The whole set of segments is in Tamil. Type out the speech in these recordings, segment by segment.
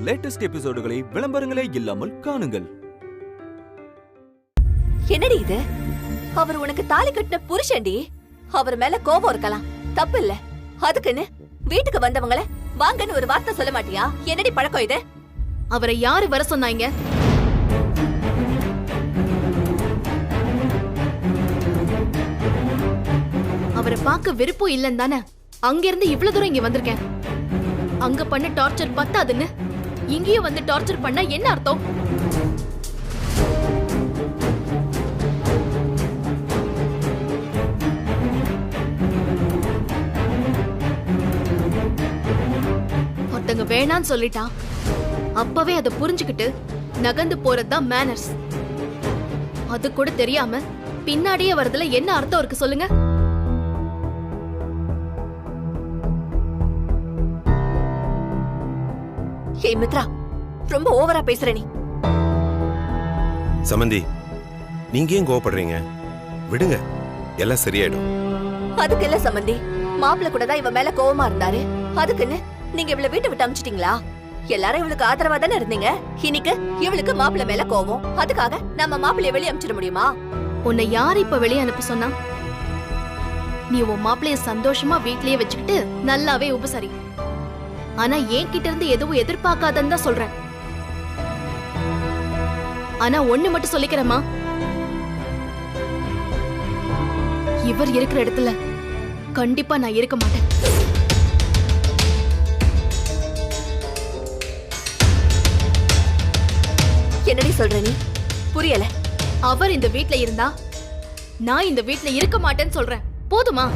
லேட்டஸ்ட் எபிசோடுகளை விளம்பரங்களே இல்லாமல் காணுங்கள். என்னடி இது? அவர் உனக்கு தாலி கட்டின புருஷன்டி. அவர் மேல கோபம் இருக்கலாம், தப்பு இல்ல. அதுக்குன்னு வீட்டுக்கு வந்தவங்கள வாங்கன்னு ஒரு வார்த்தை சொல்ல மாட்டியா? என்னடி பழக்கம் இது? அவரை யாரு வர சொன்னாங்க? அவரை பார்க்க விருப்பம் இல்லன்னு தானே அங்கிருந்து இவ்வளவு தூரம் இங்க வந்திருக்கேன். அங்க பண்ண டார்ச்சர் பத்தாதுன்னு இங்கேயும் வந்து டார்ச்சர் பண்ணா என்ன அர்த்தம்? ஒருத்தங்க வேணான்னு சொல்லிட்டா அப்பவே அதை புரிஞ்சுக்கிட்டு நகர்ந்து போறதுதான் மேனர்ஸ். அது கூட தெரியாம பின்னாடியே வரதுல என்ன அர்த்தம் இருக்கு சொல்லுங்க? ஏய் மித்ரா, ரொம்ப ஓவரா பேசுற நீ. சமந்தி, நீங்க ஏன் கோவப்படுறீங்க? விடுங்க, எல்லாம் சரியாயிடும். அதுக்கு இல்ல சம்பந்தி, மாப்பிள்ள கூட தான் இவ மேல கோவமா இருந்தாரு. அதுக்குன்னு நீங்க இவளை வீட்டை விட்டு அமிச்சிட்டீங்களா? எல்லாரும் இவளுக்கு ஆதரவா தானே இருந்தீங்க. இன்னைக்கு இவளுக்கு மாப்பிள்ள மேல கோவம். அதுக்காக நம்ம மாப்பிள்ளைய வெளியே அமிச்சிட முடியுமா? உன்னை யார் இப்ப வெளியே அனுப்ப சொன்னா? நீ உன் மாப்பிள்ளைய சந்தோஷமா வீட்லயே வச்சுக்கிட்டு நல்லாவே உபசரி. ஆனா என் கிட்ட இருந்து எதுவும் எதிர்பார்க்காதன்னு தான் சொல்றேன். ஆனா ஒண்ணு மட்டும் சொல்லிக்கிறேமா, இவர் இருக்கிற இடத்துல கண்டிப்பா நான் இருக்க மாட்டேன். என்னடி சொல்ற நீ? புரியல. அவர் இந்த வீட்ல இருந்தா நான் இந்த வீட்ல இருக்க மாட்டேன்னு சொல்றேன். போதுமா?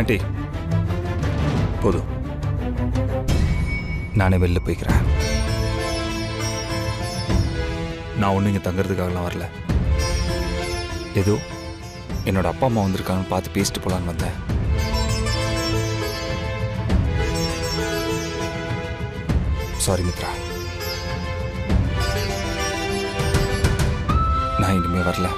ஆண்டி போதும், நானே வெளில போய்க்கிறேன். நான் ஒன்றும் இங்கே தங்குறதுக்காகலாம் வரல. ஏதோ என்னோட அப்பா அம்மா வந்திருக்காங்கன்னு பார்த்து பேசிட்டு போலான்னு வந்தேன். சாரி மித்ரா, நான் இனிமே வரல.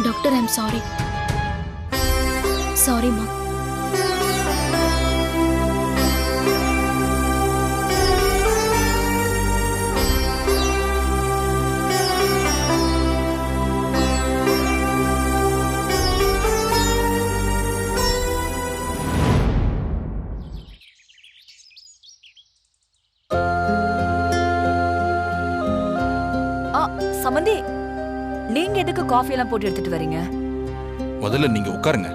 Doctor, I'm sorry. சாரிம்மா. சம்பந்தி, நீங்க எதுக்கு காஃபி எல்லாம் போட்டு எடுத்துட்டு வரீங்க? முதல்ல நீங்க உட்காருங்க.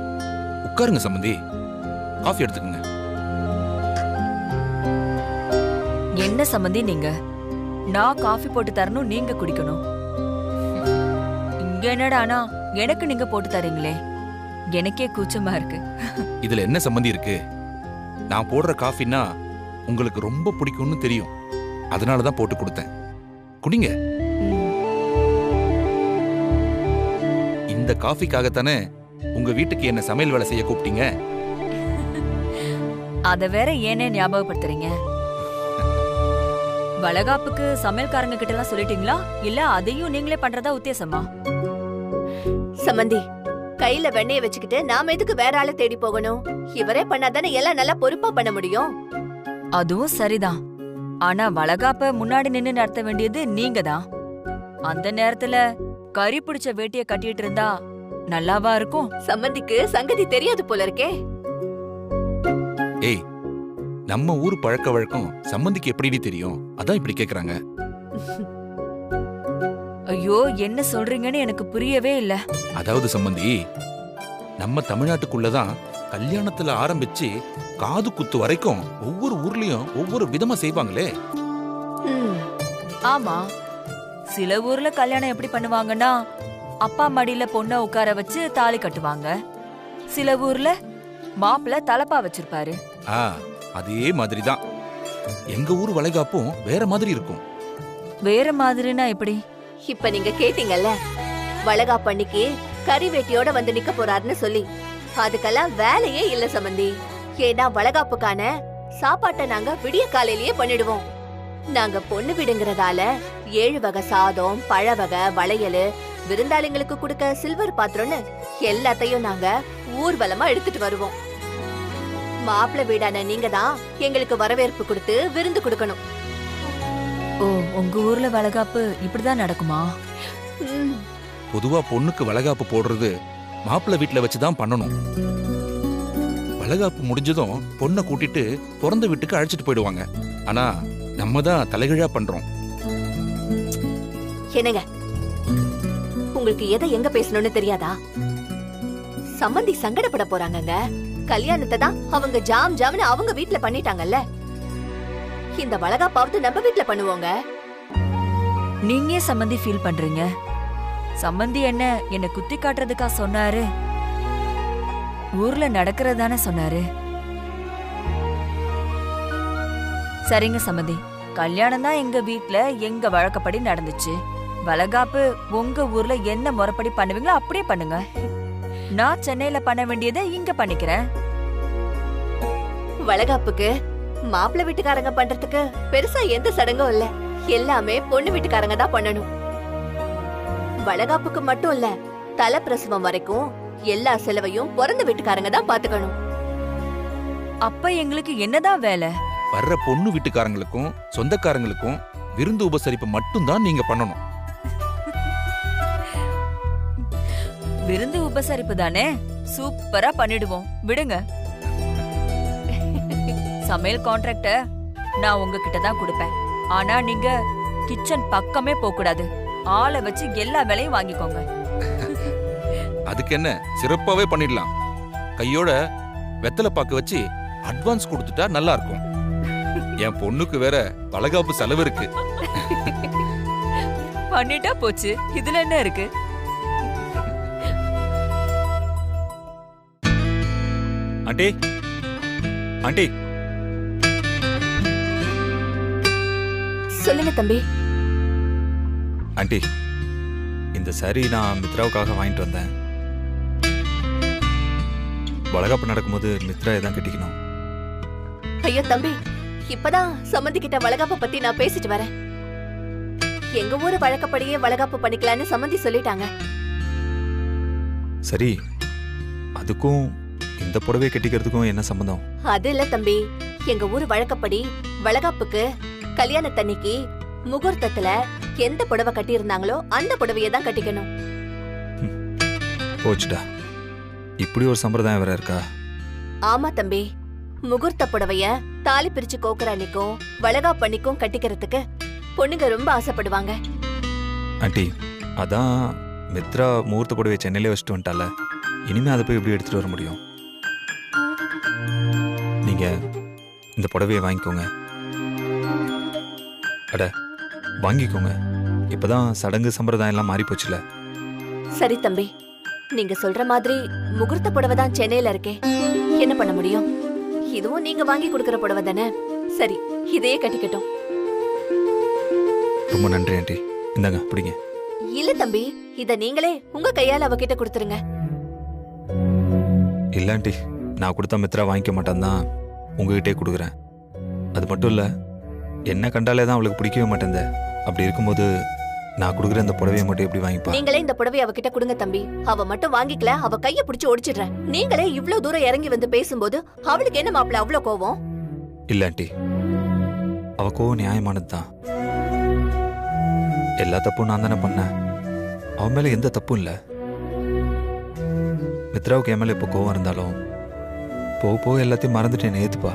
உட்காருங்க சம்பந்தி, காஃபி எடுத்துக்கங்க. என்ன சம்பந்தி நீங்க? நான் காஃபி போட்டு தரணும், நீங்க குடிக்கணும். இங்க என்னடா ஆனா எனக்கு நீங்க போட்டு தரீங்களே, எனக்கே கூச்சமா இருக்கு. இதுல என்ன சம்பந்தி இருக்கு? நான் போடுற காஃபின்னா உங்களுக்கு ரொம்ப பிடிக்கும்னு தெரியும், அதனாலதான் போட்டு கொடுத்தேன். குடிங்க. இந்த காஃபிக்காகத்தானே உங்க வீட்டுக்கு என்ன சமையல் வேலை செய்ய கூப்பிட்டீங்க? அத வேற ஏனே ஞாபகப்படுத்துறீங்க? வளகாப்புக்கு சமையல்காரங்க கிட்ட எல்லாம் சொல்லிட்டீங்களா? இல்ல அதையும் நீங்களே பண்றதா உத்தேசமா? சம்பந்தி, கையில வெண்ணெய வச்சுக்கிட்டு நாம எதுக்கு வேற ஆளை தேடி போகணும்? இவரே பண்ணாதானே எல்லாம் நல்லா பொறுப்பா பண்ண முடியும். அதுவும் சரிதான். ஆனா வளகாப்ப முன்னாடி நின்னு நடத்த வேண்டியது நீங்க தான். அந்த நேரத்துல கறி பிடிச்ச வேட்டிய கட்டிட்டு இருந்தா நல்லாவா இருக்கும்? சம்பந்திக்கு சங்கதி தெரியாது போல இருக்கே. ஏய், நம்ம ஊர் பழக்க வழக்கம் சம்பந்திக்கு எப்படி தெரியும்? அதான் இப்படி கேக்குறாங்க. ஐயோ, என்ன சொல்றீங்கன்னு எனக்கு புரியவே இல்ல. அதாவது சம்பந்தி, நம்ம தமிழ்நாட்டுக்குள்ளதான் கல்யாணத்துல ஆரம்பிச்சு காது குத்து வரைக்கும் ஒவ்வொரு ஊர்லயும் ஒவ்வொரு விதமா செய்வாங்களே. ஆமா, சில ஊர்ல கல்யாணம் எப்படி பண்ணுவாங்கன்னா அப்பா மடியில பொண்ண உட்கார வச்சு தாலி கட்டுவாங்க. சில ஊர்ல மாப்பிள்ள தலப்பா வச்சிருப்பாரு. அதே மாதிரிதான் எங்க ஊர் வளைகாப்பும் வேற மாதிரி இருக்கும். வேற மாதிரினா எப்படி? இப்ப நீங்க கேட்டீங்கல்ல, வளகாப்பு அன்னைக்கு கறி வேட்டியோட வந்து நிக்க போறாருன்னு சொல்லி. அதுக்கெல்லாம் வேலையே இல்ல சம்பந்தி. ஏன்னா வளகாப்புக்கான சாப்பாட்டை நாங்க விடிய காலையிலேயே பண்ணிடுவோம். நாங்க பொண்ணு விடுங்கிறதால 7 வகை சாதம், பழ வகை, வளையல், விருந்தாளிங்களுக்கு கொடுக்க சில்வர் பாத்திரம்னு எல்லாத்தையும் நாங்க ஊர்வலமா எடுத்துட்டு வருவோம். மாப்பிள்ளை வீடான நீங்க தான் எங்களுக்கு வரவேற்பு கொடுத்து விருந்து கொடுக்கணும். ஓ, உங்க ஊர்ல வளகாப்பு இப்படிதான் நடக்குமா? ம், பொதுவா பொண்ணுக்கு வளகாப்பு போடுறது மாப்பிள்ளை வீட்டுல வச்சுதான் பண்ணணும். வளகாப்பு முடிஞ்சதும் பொண்ணை கூட்டிட்டு பிறந்த வீட்டுக்கு அழைச்சிட்டு போயிடுவாங்க. ஆனா நம்ம தான் தலைகீழா பண்றோம். என்னங்க, உங்களுக்கு எதை எங்க பேசணும்னு தெரியாதா? சம்மந்தி சங்கடப்பட போறாங்கங்க. கல்யாணத்தை தான் அவங்க ஜாம்னு அவங்க வீட்ல பண்ணிட்டாங்கல்ல. இந்த வளகாப்பாவது நம்ம வீட்ல பண்ணுவோங்க. நீங்க ஏன் சம்மந்தி ஃபீல் பண்றீங்க? சம்மந்தி என்ன குத்தி காட்டுறதுக்கா சொன்னாரு? ஊர்ல நடக்கிறதானே சொன்னாரு. சரிங்க சம்மந்தி, கல்யாணம் தான் எங்க வீட்ல எங்க வழக்கப்படி நடந்துச்சு. வளகாப்பு உங்க ஊர்ல என்ன முறைப்படி பண்ணுவீங்களோ அப்படியே பண்ணுங்க. நான் சென்னையில பண்ண வேண்டியதை இங்க பண்ணிக்கிறேன். வளகாப்புக்கு மாப்பிள்ளை வீட்டுக்காரங்க பண்றதுக்கு பெருசா எந்த சடங்கும் இல்ல. எல்லாமே பொண்ணு வீட்டுக்காரங்க தான் பண்ணணும். வளகாப்புக்கு மட்டும் இல்ல, தலை பிரசவம் வரைக்கும் எல்லா செலவையும் பிறந்த வீட்டுக்காரங்க தான் பாத்துக்கணும். அப்ப எங்களுக்கு என்னதான் வேலை? வர்ற பொண்ணு வீட்டுக்காரங்களுக்கும் சொந்தக்காரங்களுக்கும் விருந்து உபசரிப்பு மட்டும்தான் நீங்க பண்ணணும். விருந்து உபசரிப்பு தானே, சூப்பரா பண்ணிடுவோம், விடுங்க. சமையல் கான்ட்ராக்ட நான் உங்ககிட்ட தான் கொடுப்பேன். ஆனா நீங்க கிச்சன் பக்கமே போக கூடாது. ஆளை வச்சு எல்லா வேலையும் வாங்கிக்கோங்க. அதுக்கு என்ன, சிறப்பாவே பண்ணிடலாம். கையோட வெத்தலை பாக்கு வச்சு அட்வான்ஸ் கொடுத்துட்டா நல்லா இருக்கும். என் பொண்ணுக்கு வேற வளகாப்பு செலவு இருக்கு. பண்ணிட்டா போச்சு, இதுல என்ன இருக்கு? ஆண்டி, ஆண்டி, சொல்லுங்க தம்பி. ஆண்டி, இந்த சாரி நான் மித்ராவுக்காக வாங்கிட்டு வந்தேன். வளகாப்பு நடக்கும்போது மித்ரா தான் கட்டிக்கணும். ஐயோ தம்பி, இப்பதான் சம்மந்தி கிட்ட வளகாப்ப பத்தி நான் பேசிட்டு வரேன். எங்க ஊரு வழக்கப்படியே வளகாப்பு பண்ணிக்கலான்னு சம்மந்தி சொல்லிட்டாங்க. சரி, அதுக்கும் இந்த புடவை கட்டிக்கிறதுக்கும் என்ன சம்பந்தம்? அது இல்ல தம்பி, எங்க ஊரு வழக்கப்படி வளகாப்புக்கு கல்யாணத்தன்னைக்கு முகூர்த்தத்துல எந்த புடவை கட்டி இருந்தாங்களோ அந்த புடவையை தான் கட்டிக்கணும். போச்சுடா, இப்படி ஒரு சம்பிரதாயம் வேற இருக்கா? ஆமா தம்பி, முகூர்த்த புடவைய தாலி பிரிச்சு கோக்குற அன்னைக்கும் வளகாப்பு அன்னைக்கும் கட்டிக்கிறதுக்கு பொண்ணுங்க ரொம்ப ஆசைப்படுவாங்க. ஆண்டி, அதான் மித்ரா முகூர்த்த புடவை சென்னையிலே வச்சுட்டு வந்துட்டால, இனிமே அதை போய் எப்படி எடுத்துட்டு வர முடியும்? நீங்க இந்த புடவையை வாங்கிக்கோங்க. அட, வாங்கிக்கோங்க. இப்பதான் சடங்கு சம்பிரதாயம் எல்லாம் மாறி போச்சுல. சரி தம்பி, நீங்க சொல்ற மாதிரி முகூர்த்த புடவை தான் சென்னையில இருக்கே, என்ன பண்ண முடியும்? இதுவும் நீங்க வாங்கி கொடுக்கற புடவை தானே. சரி, இதையே கட்டிக்கட்டும். ரொம்ப நன்றி ஆண்டி. இந்தாங்க, பிடிங்க. இல்ல தம்பி, இத நீங்களே உங்க கையால அவகிட்ட கொடுத்துருங்க. இல்ல ஆண்டி, நான் கொடுத்தா மித்ரா வாங்கிக்க மாட்டான் தான் உங்ககிட்டே கொடுக்குறேன். அது மட்டும் இல்ல, என்ன கண்டாலே தான் அவளுக்கு பிடிக்கவே மாட்டேன். அப்படி இருக்கும்போது நான் கொடுக்குற இந்த புடவையை மட்டும் எப்படி வாங்கிப்பா? நீங்களே இந்த புடவையை அவகிட்ட கொடுங்க தம்பி. அவ மட்டும் வாங்கிக்கல, அவ கைய பிடிச்சு ஒடிச்சிடுறேன். நீங்களே இவ்ளோ தூரம் இறங்கி வந்து பேசும்போது அவளுக்கு என்ன மாப்பிள்ள அவ்ளோ கோவம்? இல்ல ஆண்டி, அவ கோவம் நியாயமானது தான். எல்லா தப்பும் நான் தானே பண்ணேன். அவன் மேல எந்த தப்பும் இல்ல. மித்ராவுக்கு என் மேல இப்போ கோவம் இருந்தாலும் போக போக எல்லாத்தையும் மறந்துட்டு ஏத்துப்பா.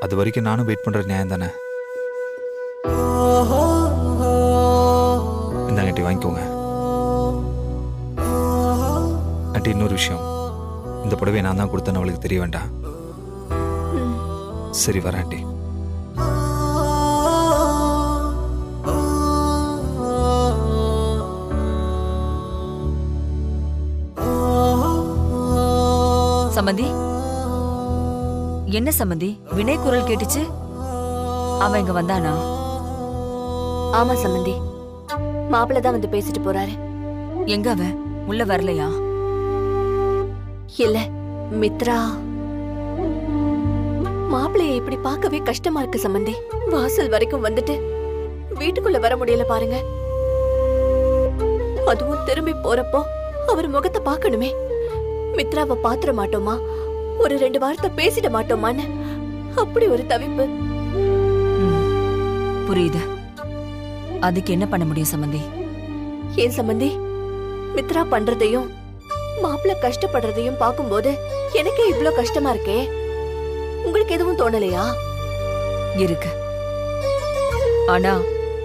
அது வரைக்கும் நானும் வெயிட் பண்ற நியாயம் தானே. இந்த ஆண்டி வாங்கிக்கோங்க. ஆண்டி, இன்னொரு விஷயம், இந்த புடவையை நான் தான் கொடுத்தேன்னு அவளுக்கு தெரிய வேண்டாம். சரி, வரேன் ஆண்டி. சம்மந்தி, என்ன சம்மந்தி, வினய் குரல் கேட்டுச்சு? அவன் இங்க வந்தானா? ஆமா சம்பந்தி, மாப்பிள்ள தான் வந்து பேசிட்டு போறாரு. எங்க அவன் உள்ள வரலையா? இல்ல மித்ரா, மாப்பிள்ளைய இப்படி பார்க்கவே கஷ்டமா இருக்கு சம்பந்தி. வாசல் வரைக்கும் வந்துட்டு வீட்டுக்குள்ள வர முடியல பாருங்க. அதுவும் திரும்பி போறப்போ அவர் முகத்தை பார்க்கணுமே. மித்ராவை பாத்திர மாட்டோமா, ஒரு 2 வார்த்தை பேசிட மாட்டோமான்னு அப்படி ஒரு தவிப்பு. புரியுது. அதுக்கு என்ன பண்ண முடியும் சம்பந்தி? ஏன் சம்பந்தி, மித்ரா பண்றதையும் மாப்பிள்ள கஷ்டப்படுறதையும் பார்க்கும்போது எனக்கே இவ்ளோ கஷ்டமா இருக்கே. உங்களுக்கு எதுவும் தோணலையா? இருக்கு. ஆனா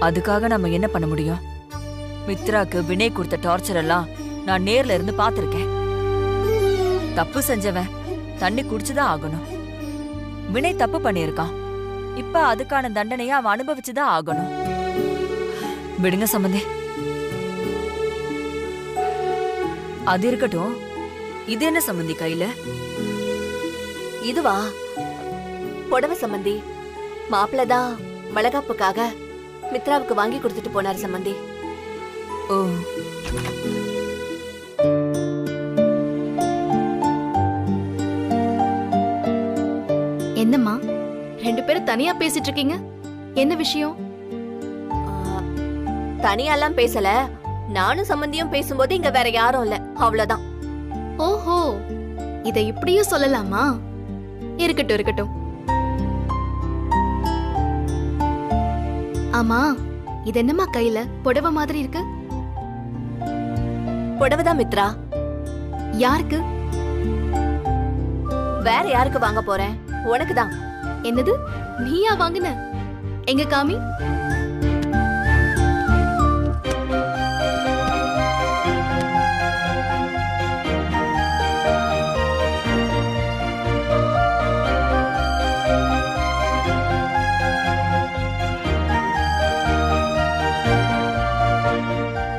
அதுக்காக நம்ம என்ன பண்ண முடியும்? மித்ராக்கு வினய் கொடுத்த டார்ச்சர் எல்லாம் நான் நேர்ல இருந்து பாத்திருக்கேன். தப்பு செஞ்சவன் தண்ணி குடிச்சுதான் ஆகணும். வினய் தப்பு பண்ணியிருக்கான். இப்ப அதுக்கான தண்டனையை அவன் அனுபவிச்சுதான் ஆகணும். விடுங்க சம்பந்தி. அது இருக்கட்டும், இது என்ன சம்பந்தி கையில? இதுவா? புடவை சம்பந்தி. மாப்பிள்ள தான் வளகாப்புக்காக மித்ராவுக்கு வாங்கி கொடுத்துட்டு போனாரு சம்பந்தி. ஓ, என்னம்மா 2 பேரும் தனியா பேசிட்டு இருக்கீங்க? என்ன விஷயம்? தனியாலாம் பேசல, நானும் சம்பந்தியும் பேசும்போது இங்க வேற யாரும் இல்ல, அவ்வளவுதான். ஓஹோ, இத இப்படியும் சொல்லலாமா? இருக்கட்டும் இருக்கட்டும். ஆமா, இது என்னம்மா கையில புடவை மாதிரி இருக்கு? புடவைதான் மித்ரா. யாருக்கு? வேற யாருக்கு வாங்க போறேன்? உனக்குதான். என்னது, நீயா வாங்குன? எங்க காமி.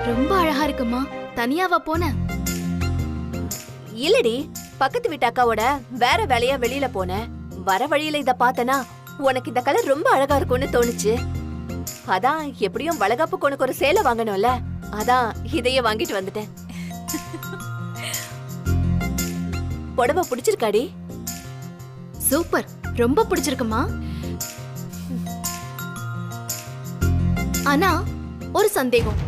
ரொம்ப அழகா இருக்குமா. தனியாவா போன? இல்லடி, பக்கத்து வீட்டு அக்காவோட வேற வேலையா வெளியில போனேன். வர வழியில இத பார்த்தனா உனக்கு இந்த கலர் ரொம்ப அழகா இருக்கும்னு தோணுச்சு. அதான் எப்படியும் வளகாப்புக்கு உனக்கு ஒரு சேலை வாங்கணும்ல, அதான் இதையே வாங்கிட்டு வந்துட்டேன். புடவை பிடிச்சிருக்காடி? சூப்பர், ரொம்ப பிடிச்சிருக்குமா. ஆனா ஒரு சந்தேகம்.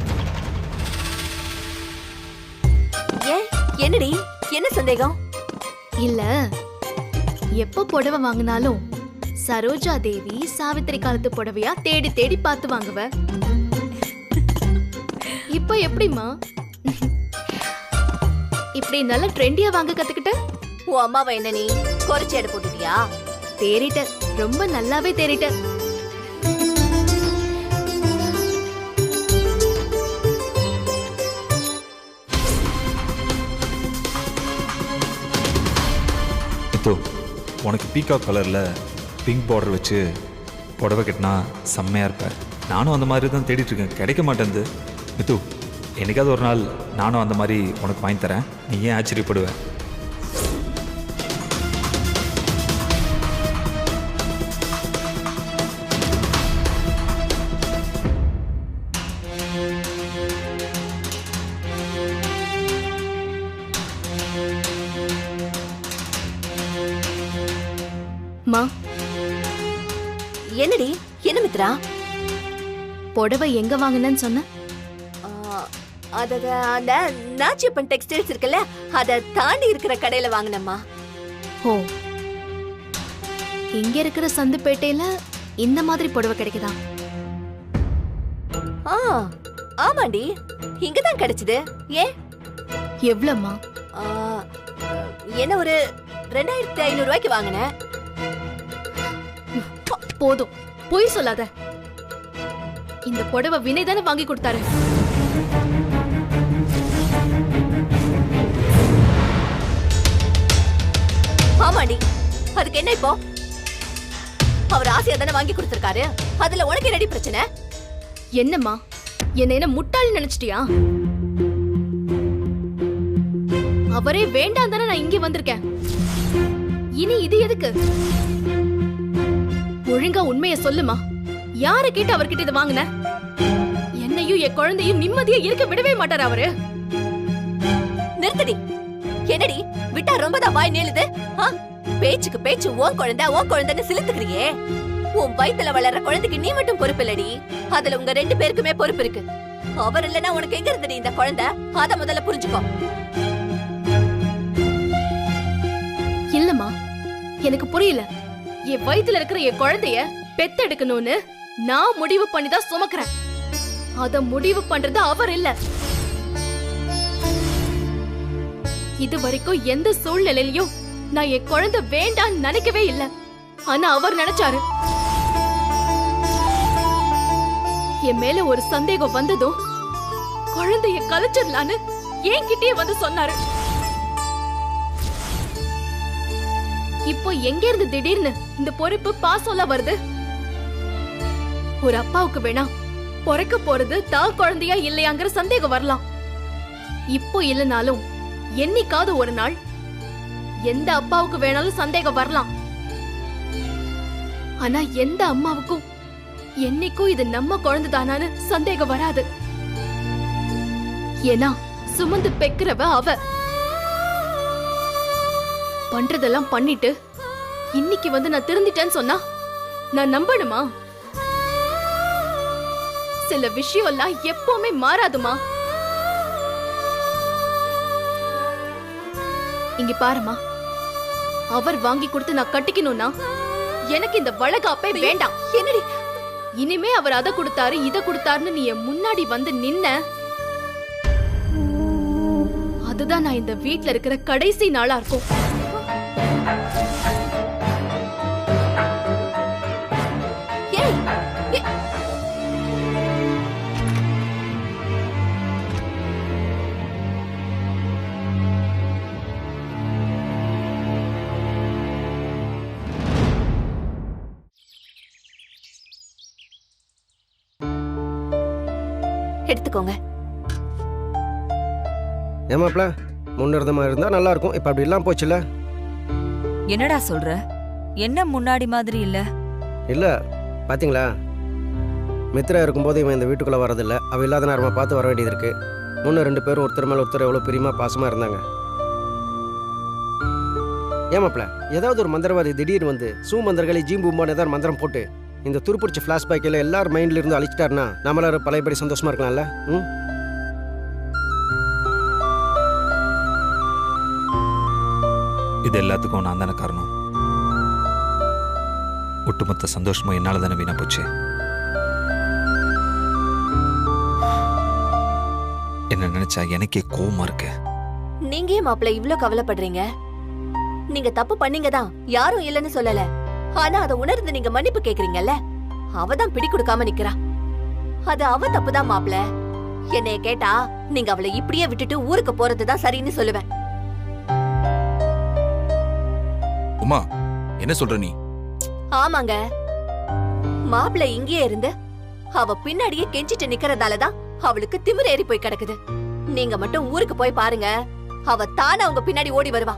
ஏன், என்னடி, என்ன சந்தேகம்? இல்ல, எப்ப புடவை வாங்கினாலும் சரோஜா தேவி சாவித்திரி காலத்து புடவையா தேடி தேடி பார்த்து வாங்குவ. இப்ப எப்படிமா இப்படி நல்ல ட்ரெண்டியா வாங்க கத்துக்கிட்ட? உன் அம்மாவை என்ன நீ குறைச்சி எடை போட்டுட்டியா? தேறிட்ட, ரொம்ப நல்லாவே தேறிட்ட. மித்து, உனக்கு பீகாக் கலரில் பிங்க் பார்டர் வச்சு புடவை கட்டினா செம்மையாக இருப்பேன். நானும் அந்த மாதிரி தான் தேடிட்டுருக்கேன், கிடைக்க மாட்டேங்குது. மித்து, என்னைக்காவது ஒரு நாள் நானும் அந்த மாதிரி உனக்கு வாங்கி தரேன், நீ ஏன் ஆச்சரியப்படுவேன்? மா, என்னடி, என்ன மித்ரா? புடவை எங்க வாங்கினேன்னு சொன்ன? அத அந்த நாச்சியப்பன் டெக்ஸ்டைல்ஸ் இருக்குல்ல, அத தாண்டி இருக்கிற கடையில வாங்கினம்மா. ஓ, இங்க இருக்கிற சந்துப்பேட்டையில இந்த மாதிரி புடவை கிடைக்குதா? ஆமாண்டி, இங்கதான் கிடைச்சது. ஏன்? எவ்வளவுமா? என்ன ஒரு 2500 ரூபாய்க்கு வாங்கினேன். போதும், பொய் சொல்லாத. இந்த புடவை வினய் தானே வாங்கி கொடுத்தாரு. ஆமாண்டி, அதுக்கு என்ன இப்போ? அவர் ஆசையா தானே வாங்கி கொடுத்திருக்காரு, அதுல உனக்கு என்னடி பிரச்சனை? என்னம்மா, என்ன முட்டாள் நினைச்சிட்டியா? அவரே வேண்டாம் தானே நான் இங்க வந்திருக்கேன். இனி இது எதுக்கு? ஒழுங்கா உண்மைய சொல்லுமா, யார கேட்டு அவர்கிட்ட இதை வாங்குன? என்னையும் என் குழந்தையும் நிம்மதியா இருக்க விடவே மாட்டாரு அவரு. நிறுத்தடி. என்னடி விட்டா ரொம்பதான் வாய் நேலுது. பேச்சுக்கு பேச்சு உன் குழந்தைன்னு சிலுத்துக்கிறியே. உன் வயித்துல வளர்ற குழந்தைக்கு நீ மட்டும் பொறுப்பு இல்லடி, அதுல உங்க 2 பேருக்குமே பொறுப்பு இருக்கு. அவர் இல்லனா உனக்கு எங்க இருந்தடி இந்த குழந்தை? அத முதல்ல புரிஞ்சுக்கோ. இல்லம்மா, எனக்கு புரியல. என் வயித்துல இருக்கிற என் குழந்தைய பெத்தெடுக்கணும்னு நான் முடிவு பண்ணிதான் சுமக்கிறேன். அத முடிவு பண்றது அவர் இல்ல. இது வரைக்கும் எந்த சூழ்நிலையிலயும் நான் என் குழந்தை வேண்டான்னு நினைக்கவே இல்ல. ஆனா அவர் நினைச்சாரு. என் மேல ஒரு சந்தேகம் வந்ததும் குழந்தைய கலைச்சிடலான்னு என்கிட்டயே வந்து சொன்னாரு. இப்போ எங்க இருந்து திடீர்னு இந்த பொறுப்பு பாசம்லாம் வருது? ஒரு அப்பாவுக்கு வேணா பொறக்க போறது தான் குழந்தையா இல்லையாங்கிற சந்தேகம் வரலாம். இப்போ இல்லனாலும் என்னைக்காவது ஒரு நாள் எந்த அப்பாவுக்கு வேணாலும் சந்தேகம் வரலாம். ஆனா எந்த அம்மாவுக்கும் என்னைக்கும் இது நம்ம குழந்தைதானான்னு சந்தேகம் வராது. ஏன்னா சுமந்து பெக்கிறவ அவ. பண்றதெல்லாம் பண்ணிட்டு இன்னைக்கு வந்து நான் திருந்திட்டேன்னு சொன்னா நான் நம்பணுமா? சில விஷயம் எல்லாம் எப்பவுமே மாறாதுமா. இங்க பாருமா, அவர் வாங்கி கொடுத்து நான் கட்டிக்கணும்னா எனக்கு இந்த வளகாப்பே வேண்டாம். என்னடி இனிமே அவர் அதை கொடுத்தாரு இதை கொடுத்தாருன்னு நீ என் முன்னாடி வந்து நின்ன, அதுதான் நான் இந்த வீட்ல இருக்கிற கடைசி நாளா இருக்கும். ஏய், எடுத்துக்கோங்க. ஏமாப்ல முன்ன இருந்த மாதிரி இருந்தா நல்லா இருக்கும். இப்ப அப்படி எல்லாம் போச்சுல. என்னடா சொல்ற? என்ன முன்னாடி மாதிரி இல்ல? இல்ல பாத்தீங்களா, மித்ரா இருக்கும்போது இவன் இந்த வீட்டுக்குள்ள வரதில்ல. அவ இல்லாத நேரமா பார்த்து வர வேண்டியது இருக்கு. முன்ன 2 பேரும் ஒருத்தர் மேல ஒருத்தர் எவ்வளவு பிரியமா பாசமா இருந்தாங்க. ஏமாப்ல ஏதாவது ஒரு மந்திரவாதி திடீர்னு வந்து சூமந்திரகளை ஜீம்பூம்பான்னு ஏதாவது மந்திரம் போட்டு இந்த துருப்பிடிச்ச பிளாஷ்பேக்கில் எல்லாரும் மைண்ட்ல இருந்து அழிச்சிட்டாருன்னா நம்மளால பழையபடி சந்தோஷமா இருக்கலாம்ல. இது எல்லாத்துக்கும் நான் தானே காரணம். ஒட்டுமொத்த சந்தோஷமும் என்னால தானே வீணா போச்சு. என்ன நினைச்சா எனக்கே கோவமா இருக்கு. நீங்க ஏன் மாப்பிள்ள இவ்ளோ கவலைப்படுறீங்க? நீங்க தப்பு பண்ணீங்க தான், யாரும் இல்லன்னு சொல்லல. ஆனா அதை உணர்ந்து நீங்க மன்னிப்பு கேக்குறீங்கல்ல, அவதான் பிடி கொடுக்காம நிக்கிறா. அது அவ தப்புதான் மாப்பிள்ள. என்னைய கேட்டா நீங்க அவளை இப்படியே விட்டுட்டு ஊருக்கு போறதுதான் சரின்னு சொல்லுவேன். உமா, என்ன சொல்ற நீ? ஆமாங்க, மாப்பிள்ள இங்கேயே இருந்து அவ பின்னாடியே கெஞ்சிட்டு நிக்கிறதாலதான் அவளுக்கு திமிர் ஏறி போய் கிடக்குது. நீங்க மட்டும் ஊருக்கு போய் பாருங்க, அவ தானே அவங்க பின்னாடி ஓடி வருவா.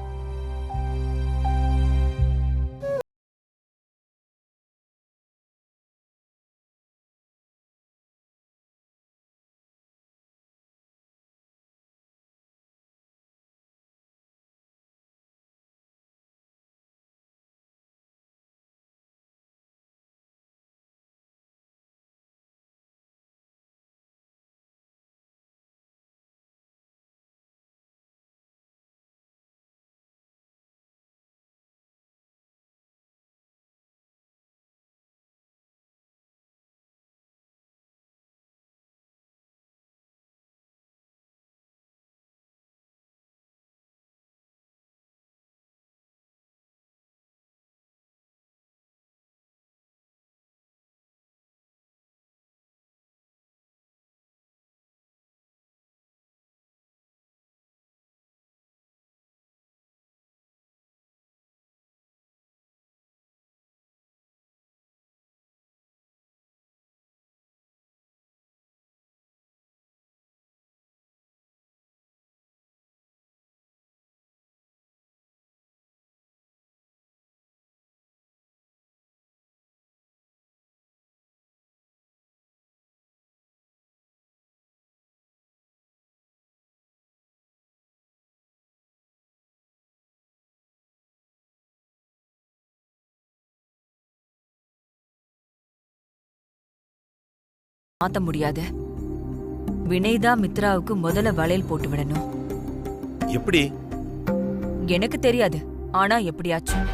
மாத்த முடியாது. வினய் தான் மித்ராவுக்கு முதல்ல வளையல் போட்டு விடணும். எப்படி? எனக்கு தெரியாது, ஆனா எப்படியாச்சும்